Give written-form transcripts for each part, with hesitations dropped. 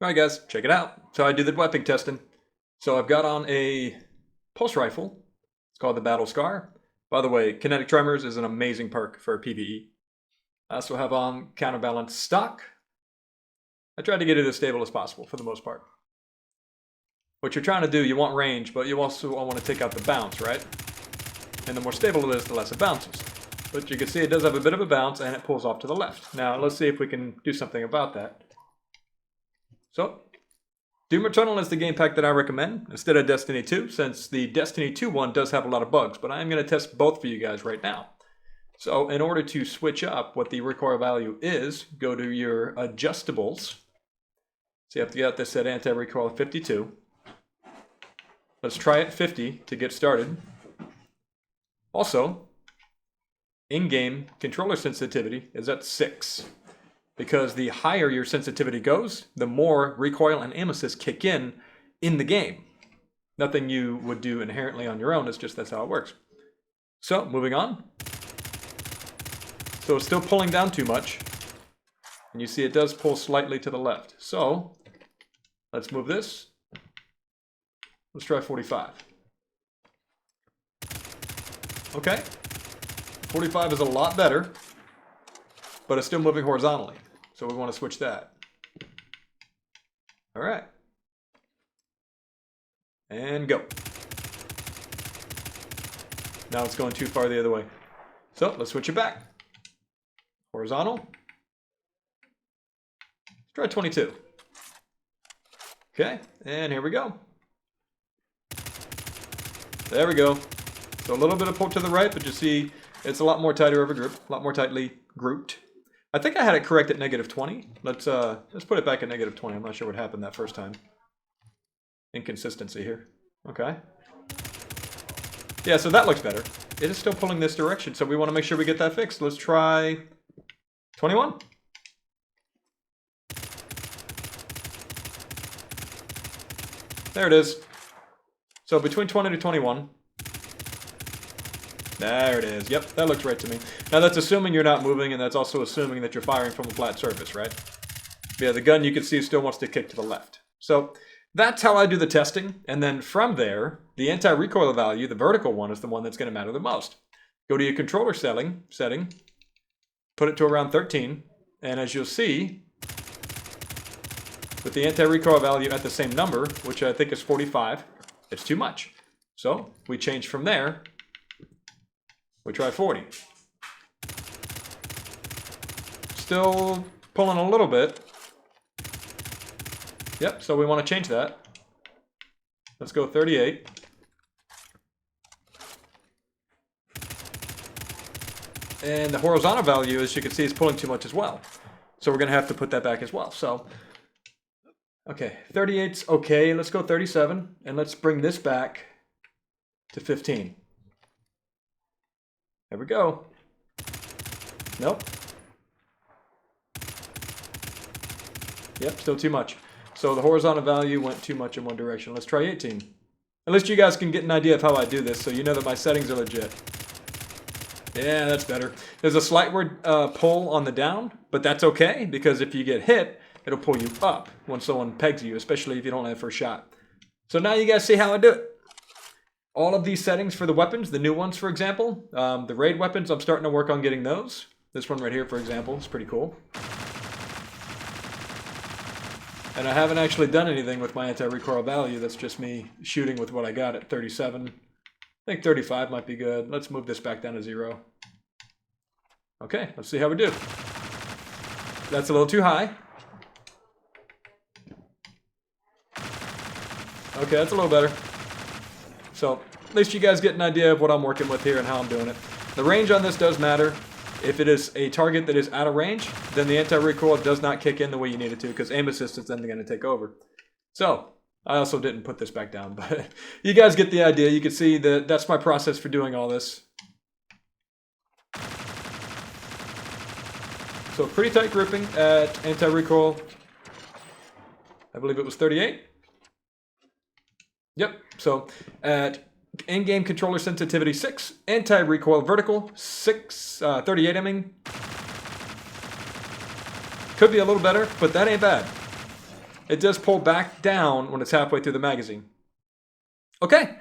Alright guys, check it out. So I do the weapon testing. So I've got on a pulse rifle. It's called the Battle Scar. By the way, kinetic tremors is an amazing perk for PvE. I also have on counterbalance stock. I tried to get it as stable as possible for the most part. What you're trying to do, you want range, but you also want to take out the bounce, right? And the more stable it is, the less it bounces. But you can see it does have a bit of a bounce and it pulls off to the left. Now let's see if we can do something about that. So, Doom Eternal is the game pack that I recommend instead of Destiny 2, since the Destiny 2 one does have a lot of bugs, but I'm going to test both for you guys right now. So, in order to switch up what the recoil value is, go to your adjustables. So you have to get this at anti-recoil 52. Let's try it 50 to get started. Also, in-game controller sensitivity is at 6. Because the higher your sensitivity goes, the more recoil and aim assist kick in the game. Nothing you would do inherently on your own, it's just that's how it works. So, moving on. So it's still pulling down too much. And you see it does pull slightly to the left. So, let's move this. Let's try 45. Okay. 45 is a lot better, but it's still moving horizontally. So we want to switch that. All right. And go. Now it's going too far the other way. So let's switch it back. Horizontal. Let's try 22. Okay, and here we go. There we go. So a little bit of pull to the right, but you see it's a lot more tighter of a group, a lot more tightly grouped. I think I had it correct at -20. Let's put it back at -20. I'm not sure what happened that first time. Inconsistency here. Okay. Yeah, so that looks better. It is still pulling this direction, so we want to make sure we get that fixed. Let's try 21. There it is. So between 20 to 21. There it is. Yep, that looks right to me. Now that's assuming you're not moving, and that's also assuming that you're firing from a flat surface, right? Yeah, the gun you can see still wants to kick to the left. So that's how I do the testing. And then from there, the anti-recoil value, the vertical one, is the one that's going to matter the most. Go to your controller setting, put it to around 13, and as you'll see, with the anti-recoil value at the same number, which I think is 45, it's too much. So we change from there. We try 40. Still pulling a little bit. Yep, so we want to change that. Let's go 38. And the horizontal value, as you can see, is pulling too much as well. So we're going to have to put that back as well. So, okay, 38's okay. Let's go 37. And let's bring this back to 15. There we go. Nope. Yep, still too much. So the horizontal value went too much in one direction. Let's try 18. At least you guys can get an idea of how I do this, so you know that my settings are legit. Yeah, that's better. There's a slightward pull on the down, but that's okay, because if you get hit, it'll pull you up when someone pegs you, especially if you don't have first shot. So now you guys see how I do it. All of these settings for the weapons, the new ones, for example, the raid weapons, I'm starting to work on getting those. This one right here, for example, is pretty cool. And I haven't actually done anything with my anti-recoil value. That's just me shooting with what I got at 37. I think 35 might be good. Let's move this back down to 0. Okay, let's see how we do. That's a little too high. Okay, that's a little better. So, at least you guys get an idea of what I'm working with here and how I'm doing it. The range on this does matter. If it is a target that is out of range, then the anti-recoil does not kick in the way you need it to, because aim assist is then going to take over. So, I also didn't put this back down, but you guys get the idea. You can see that that's my process for doing all this. So, pretty tight grouping at anti-recoil. I believe it was 38. Yep, so at in-game controller sensitivity 6, anti-recoil vertical 6, 38 aiming. Could be a little better, but that ain't bad. it does pull back down when it's halfway through the magazine. Okay.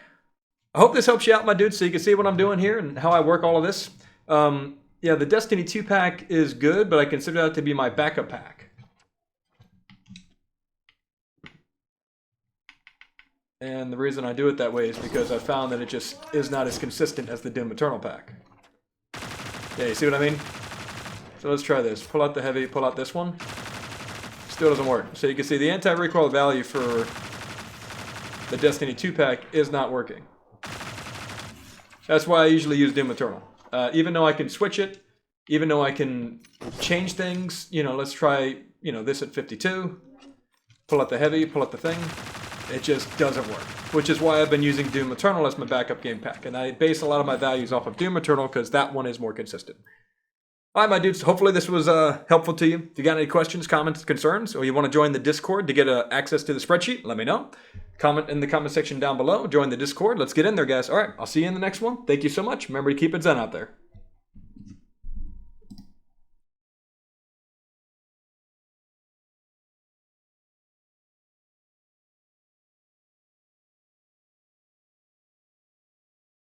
I hope this helps you out, my dude, so you can see what I'm doing here and how I work all of this. Yeah, the Destiny 2 pack is good, but I consider that to be my backup pack. And the reason I do it that way is because I found that it just is not as consistent as the Doom Eternal pack. Yeah, you see what I mean? So let's try this. Pull out the heavy, pull out this one. Still doesn't work. So you can see the anti-recoil value for the Destiny 2 pack is not working. That's why I usually use Doom Eternal. Even though I can switch it, even though I can change things, you know, let's try, you know, this at 52. Pull out the heavy, pull out the thing. It just doesn't work, which is why I've been using Doom Eternal as my backup game pack. And I base a lot of my values off of Doom Eternal because that one is more consistent. All right, my dudes, hopefully this was helpful to you. If you got any questions, comments, concerns, or you want to join the Discord to get access to the spreadsheet, let me know. Comment in the comment section down below. Join the Discord. Let's get in there, guys. All right, I'll see you in the next one. Thank you so much. Remember to keep it zen out there.